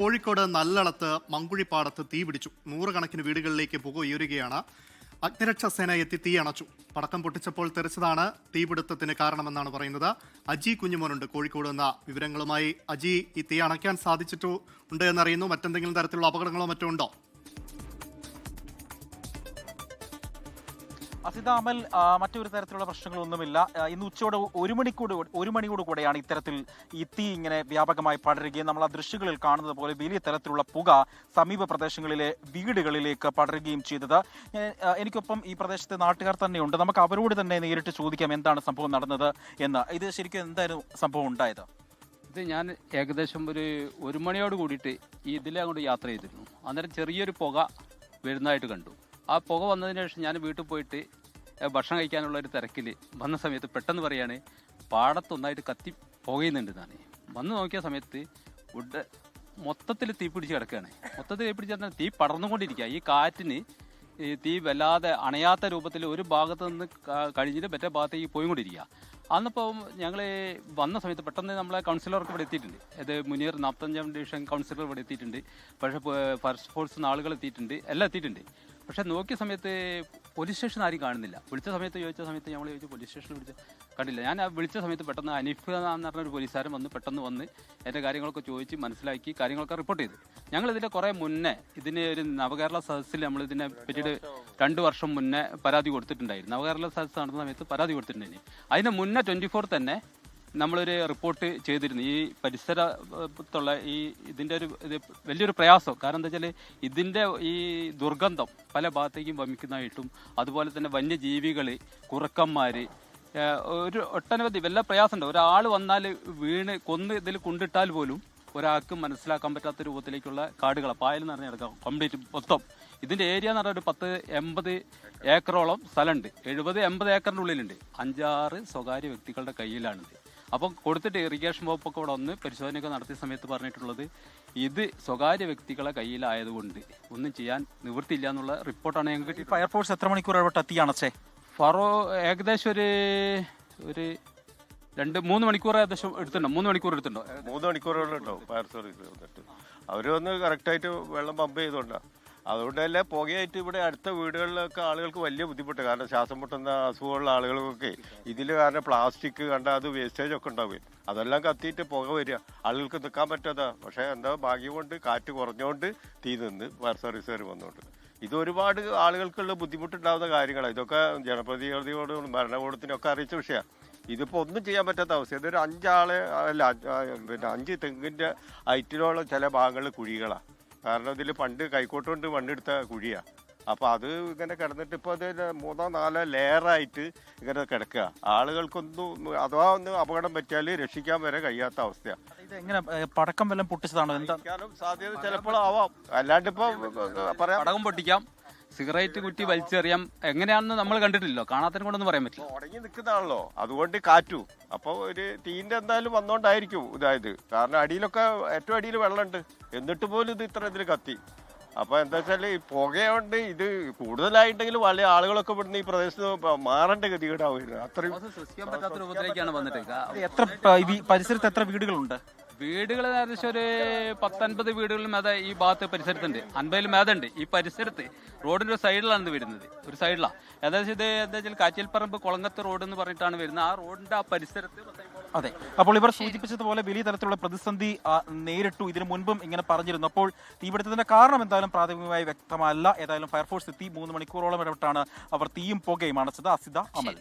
കോഴിക്കോട് നല്ലളത്ത് മങ്കുഴിപ്പാടത്ത് തീപിടിച്ചു. നൂറുകണക്കിന് വീടുകളിലേക്ക് പുക ഉയരുകയാണ്. അഗ്നിരക്ഷാസേന എത്തി തീ അണച്ചു. പടക്കം പൊട്ടിച്ചപ്പോൾ തെറിച്ചതാണ് തീപിടുത്തത്തിന് കാരണമെന്നാണ് പറയുന്നത്. അജി കുഞ്ഞുമോനുണ്ട് കോഴിക്കോട് എന്ന വിവരങ്ങളുമായി. അജി, ഈ തീ അണയ്ക്കാൻ സാധിച്ചിട്ടുണ്ട് എന്നറിയുന്നു. മറ്റെന്തെങ്കിലും തരത്തിലുള്ള അപകടങ്ങളോ മറ്റോ ഉണ്ടോ? അസിത, അമൽ, മറ്റൊരു തരത്തിലുള്ള പ്രശ്നങ്ങളൊന്നുമില്ല. ഇന്ന് ഉച്ചയോടെ ഒരു മണിയോട് കൂടെയാണ് ഇത്തരത്തിൽ ഈ തീ ഇങ്ങനെ വ്യാപകമായി പടരുകയും നമ്മൾ ആ ദൃശ്യങ്ങളിൽ കാണുന്നത് പോലെ വലിയ തരത്തിലുള്ള പുക സമീപ പ്രദേശങ്ങളിലെ വീടുകളിലേക്ക് പടരുകയും ചെയ്തത്. എനിക്കൊപ്പം ഈ പ്രദേശത്തെ നാട്ടുകാർ തന്നെയുണ്ട്. നമുക്ക് അവരോട് തന്നെ നേരിട്ട് ചോദിക്കാം എന്താണ് സംഭവം നടന്നത് എന്ന്. ഇത് ശരിക്കും എന്തായിരുന്നു സംഭവം ഉണ്ടായത്? ഇത് ഞാൻ ഏകദേശം ഒരു മണിയോട് കൂടിയിട്ട് ഇതിലെ അങ്ങോട്ട് യാത്ര ചെയ്തിരുന്നു. അന്നേരം ചെറിയൊരു പുക വരുന്നതായിട്ട് കണ്ടു. ആ പുക വന്നതിന് ശേഷം ഞാൻ വീട്ടിൽ പോയിട്ട് ഭക്ഷണം കഴിക്കാനുള്ള ഒരു തിരക്കിൽ വന്ന സമയത്ത് പെട്ടെന്ന് പറയാണ് പാടത്തൊന്നായിട്ട് കത്തി പുകയുന്നുണ്ട്. ഞാൻ വന്ന് നോക്കിയ സമയത്ത് മൊത്തത്തിൽ തീ പിടിച്ച് കിടക്കുകയാണ്. മൊത്തത്തിൽ തീ പിടിച്ച് തീ പടർന്നുകൊണ്ടിരിക്കുക. ഈ കാറ്റിന് ഈ തീ വല്ലാതെ അണയാത്ത രൂപത്തിൽ ഒരു ഭാഗത്ത് നിന്ന് കഴിഞ്ഞിട്ട് മറ്റേ ഭാഗത്തേക്ക് പോയിക്കൊണ്ടിരിക്കുക. അന്നിപ്പോൾ ഞങ്ങൾ വന്ന സമയത്ത് പെട്ടെന്ന് നമ്മളെ കൗൺസിലർക്ക് ഇവിടെ എത്തിയിട്ടുണ്ട്. ഇത് മുനീർ 45-ാം ഡിവിഷൻ കൗൺസിലർ ഇവിടെ എത്തിയിട്ടുണ്ട്. പക്ഷേ ഫയർ ഫോഴ്സിൽ ആളുകൾ എത്തിയിട്ടുണ്ട്, എല്ലാം എത്തിയിട്ടുണ്ട്. പക്ഷേ നോക്കിയ സമയത്ത് പോലീസ് സ്റ്റേഷൻ ആരും കാണുന്നില്ല. ചോദിച്ച സമയത്ത് ഞങ്ങൾ ചോദിച്ചു, പോലീസ് സ്റ്റേഷനിൽ കണ്ടില്ല. ഞാൻ വിളിച്ച സമയത്ത് പെട്ടെന്ന് അനീഫ് എന്ന് പറഞ്ഞൊരു പോലീസുകാരൻ പെട്ടെന്ന് വന്ന് എൻ്റെ കാര്യങ്ങളൊക്കെ ചോദിച്ച് മനസ്സിലാക്കി കാര്യങ്ങളൊക്കെ റിപ്പോർട്ട് ചെയ്തു. ഞങ്ങൾ ഇതിൻ്റെ കുറേ മുന്നേ ഇതിന് ഒരു നവകേരള സദസ്സിൽ നമ്മൾ ഇതിനെ പറ്റിയിട്ട് 2 വർഷം മുന്നേ പരാതി കൊടുത്തിട്ടുണ്ടായിരുന്നു. നവകേരള സദസ്സ് നടന്ന സമയത്ത് പരാതി കൊടുത്തിട്ടുണ്ടായിരുന്നു. അതിന് മുന്നേ 24 തന്നെ നമ്മളൊരു റിപ്പോർട്ട് ചെയ്തിരുന്നു. ഈ പരിസരത്തുള്ള ഇതിൻ്റെ വലിയൊരു പ്രയാസം. കാരണം എന്താ വെച്ചാൽ ഇതിൻ്റെ ഈ ദുർഗന്ധം പല ഭാഗത്തേക്കും വമിക്കുന്നതായിട്ടും അതുപോലെ തന്നെ വന്യജീവികൾ, കുറുക്കന്മാർ, ഒട്ടനവധി വല്ല പ്രയാസമുണ്ട്. ഒരാൾ വന്നാൽ വീണ് കൊന്ന് ഇതിൽ കൊണ്ടിട്ടാൽ പോലും ഒരാൾക്ക് മനസ്സിലാക്കാൻ പറ്റാത്ത രൂപത്തിലേക്കുള്ള കാടുകൾ പായൽ നിറഞ്ഞ് കിടക്കാം കംപ്ലീറ്റ് മൊത്തം. ഇതിൻ്റെ ഏരിയ എന്ന് പറഞ്ഞാൽ ഒരു 10-80 ഏക്കറോളം സ്ഥലമുണ്ട്. 70-80 ഏക്കറിൻ്റെ ഉള്ളിലുണ്ട്. 5-6 സ്വകാര്യ വ്യക്തികളുടെ കയ്യിലാണിത്. അപ്പം കൊടുത്തിട്ട് ഇറിഗേഷൻ വകുപ്പൊക്കെ ഇവിടെ ഒന്ന് പരിശോധനയൊക്കെ നടത്തിയ സമയത്ത് പറഞ്ഞിട്ടുള്ളത് ഇത് സ്വകാര്യ വ്യക്തികളെ കയ്യിലായതുകൊണ്ട് ഒന്നും ചെയ്യാൻ നിവൃത്തിയില്ല എന്നുള്ള റിപ്പോർട്ടാണ് ഞങ്ങൾക്ക് കിട്ടിയത്. ഫയർഫോഴ്സ് എത്ര മണിക്കൂർ ഇടപെട്ട് എത്തിയാണേ? ഏകദേശം ഒരു 2-3 മണിക്കൂർ ഏകദേശം എടുത്തിട്ടുണ്ടോ? 3 മണിക്കൂർ എടുത്തിട്ടുണ്ടോ? 3 മണിക്കൂറുകൾ ഉണ്ടാവും ഫയർ സർവീസ് വന്നിട്ട്. അവർ വന്ന് കറക്റ്റായിട്ട് വെള്ളം പമ്പ് ചെയ്തുകൊണ്ടാണ്. അതുകൊണ്ട് തന്നെ പുകയായിട്ട് ഇവിടെ അടുത്ത വീടുകളിലൊക്കെ ആളുകൾക്ക് വലിയ ബുദ്ധിമുട്ട്. കാരണം ശ്വാസം മുട്ടുന്ന അസുഖമുള്ള ആളുകൾക്കൊക്കെ ഇതിൽ കാരണം പ്ലാസ്റ്റിക് കണ്ട അത് വേസ്റ്റേജ് ഒക്കെ ഉണ്ടാവുകയും അതെല്ലാം കത്തിയിട്ട് പുക വരിക. ആളുകൾക്ക് നിൽക്കാൻ പറ്റാത്ത. പക്ഷേ എന്താ ഭാഗ്യം കൊണ്ട് കാറ്റ് കുറഞ്ഞുകൊണ്ട് തീ നിന്ന് ഫയർ സർവീസുകാർ വന്നുകൊണ്ട് ഇത് ഒരുപാട് ആളുകൾക്കുള്ള ബുദ്ധിമുട്ടുണ്ടാകുന്ന കാര്യങ്ങളാണ്. ഇതൊക്കെ ജനപ്രതിനിധിയോടും ഭരണകൂടത്തിനൊക്കെ അറിയിച്ച വിഷയമാണ്. ഇതിപ്പോൾ ഒന്നും ചെയ്യാൻ പറ്റാത്ത അവസ്ഥ. ഇതൊരു 5 തെങ്ങിൻ്റെ ഹൈറ്റിലുള്ള ചില ഭാഗങ്ങളിൽ കുഴികളാണ്. കാരണം ഇതിൽ പണ്ട് കൈക്കോട്ടുകൊണ്ട് മണ്ണെടുത്ത കുഴിയാണ്. അപ്പോൾ അത് ഇങ്ങനെ കിടന്നിട്ട് ഇപ്പോൾ അത് 3-4 ലെയറായിട്ട് ഇങ്ങനെ കിടക്കുക. ആളുകൾക്കൊന്നും അഥവാ ഒന്ന് അപകടം പറ്റിയാൽ രക്ഷിക്കാൻ വരെ കഴിയാത്ത അവസ്ഥയാണ്. ഇത് എങ്ങനെ പടക്കം വല്ലതും പൊട്ടിച്ചതാണോ? എന്തായാലും സാധ്യത ചിലപ്പോൾ ആവാം. അല്ലാണ്ട് ഇപ്പോൾ പറയാം. പടക്കം പൊട്ടിക്കാം, സിഗരറ്റ് കുറ്റി വലിച്ചെറിയാം. എങ്ങനെയാണെന്ന് നമ്മൾ കണ്ടിട്ടില്ലല്ലോ, കാണാത്തതിനെ കൊണ്ടൊന്നും പറയാൻ പറ്റില്ല. ഉടങ്ങി നിൽക്കുന്നതാണല്ലോ, അതുകൊണ്ട് കാറ്റു. അപ്പോൾ ഒരു തീൻ്റെ എന്തായാലും വന്നോണ്ടായിരിക്കും ഇതായത്. കാരണം അടിയിലൊക്കെ ഏറ്റവും അടിയിൽ വെള്ളമുണ്ട്, എന്നിട്ട് പോലും ഇത് ഇത്ര ഇതിൽ കത്തി. അപ്പോൾ എന്താ വെച്ചാൽ ഈ പുകയുണ്ട്. ഇത് കൂടുതലായിട്ടുണ്ടെങ്കിലും വലിയ ആളുകളൊക്കെ ഇവിടുന്ന് ഈ പ്രദേശത്ത് മാറേണ്ട ഗതികേടാവുന്നത്. അത്രയും സൃഷ്ടിക്കാൻ പറ്റാത്ത രൂപത്തിലേക്കാണ് വന്നിട്ട്. പരിസരത്ത് എത്ര വീടുകളുണ്ട്? വീടുകൾ ഏകദേശം ഒരു 10-50 വീടുകളിലും മേത ഈ ഭാഗത്ത് പരിസരത്തുണ്ട്. 50 മേതുണ്ട് ഈ പരിസരത്ത്. റോഡിന്റെ ഒരു സൈഡിലാണ് ഇത് വരുന്നത്, ഒരു സൈഡിലാണ്. ഏകദേശം ഇത് എന്താ വെച്ചാൽ കാച്ചിൽപ്പറമ്പ് കുളങ്ങത്ത് റോഡ് എന്ന് പറഞ്ഞിട്ടാണ് വരുന്നത്. ആ റോഡിന്റെ ആ പരിസരത്ത്. അതെ, അപ്പോൾ ഇവർ സൂചിപ്പിച്ചതുപോലെ വലിയ തരത്തിലുള്ള പ്രതിസന്ധി നേരിട്ടു. ഇതിനു മുൻപും ഇങ്ങനെ പറഞ്ഞിരുന്നു. അപ്പോൾ തീപിടുത്തത്തിന്റെ കാരണം എന്തായാലും പ്രാഥമികമായി വ്യക്തമല്ല. ഏതായാലും ഫയർഫോഴ്സ് എത്തി 3 മണിക്കൂറോളം ഇടപെട്ടാണ് അവർ തീയും പുകയും അണച്ചത്. അസിത, അമൽ.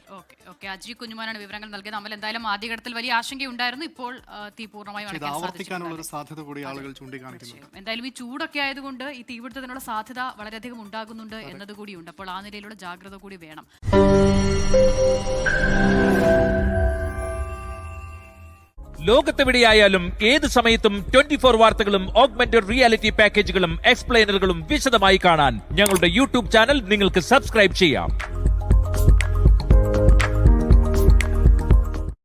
അജി കുഞ്ഞുമോനാണ് വിവരങ്ങൾ നൽകിയത്. അമൽ, എന്തായാലും ആദ്യഘട്ടത്തിൽ വലിയ ആശങ്കയുണ്ടായിരുന്നു. ഇപ്പോൾ തീ പൂർണ്ണമായും ആവർത്തിക്കാനുള്ള സാധ്യത കൂടി ആളുകൾ ചൂണ്ടിക്കാണിക്കുന്നു. എന്തായാലും ഈ ചൂടൊക്കെ ആയതുകൊണ്ട് ഈ തീപിടുത്തത്തിനുള്ള സാധ്യത വളരെയധികം ഉണ്ടാകുന്നുണ്ട് എന്നതുകൂടിയുണ്ട്. അപ്പോൾ ആ നിലയിലുള്ള ജാഗ്രത കൂടി വേണം. ലോകത്തെവിടെയായാലും ഏത് സമയത്തും 24 വാർത്തകളും ഓഗ്മെന്റഡ് റിയാലിറ്റി പാക്കേജുകളും എക്സ്പ്ലെയിനറുകളും വിശദമായി കാണാൻ ഞങ്ങളുടെ യൂട്യൂബ് ചാനൽ നിങ്ങൾക്ക് സബ്സ്ക്രൈബ് ചെയ്യാം.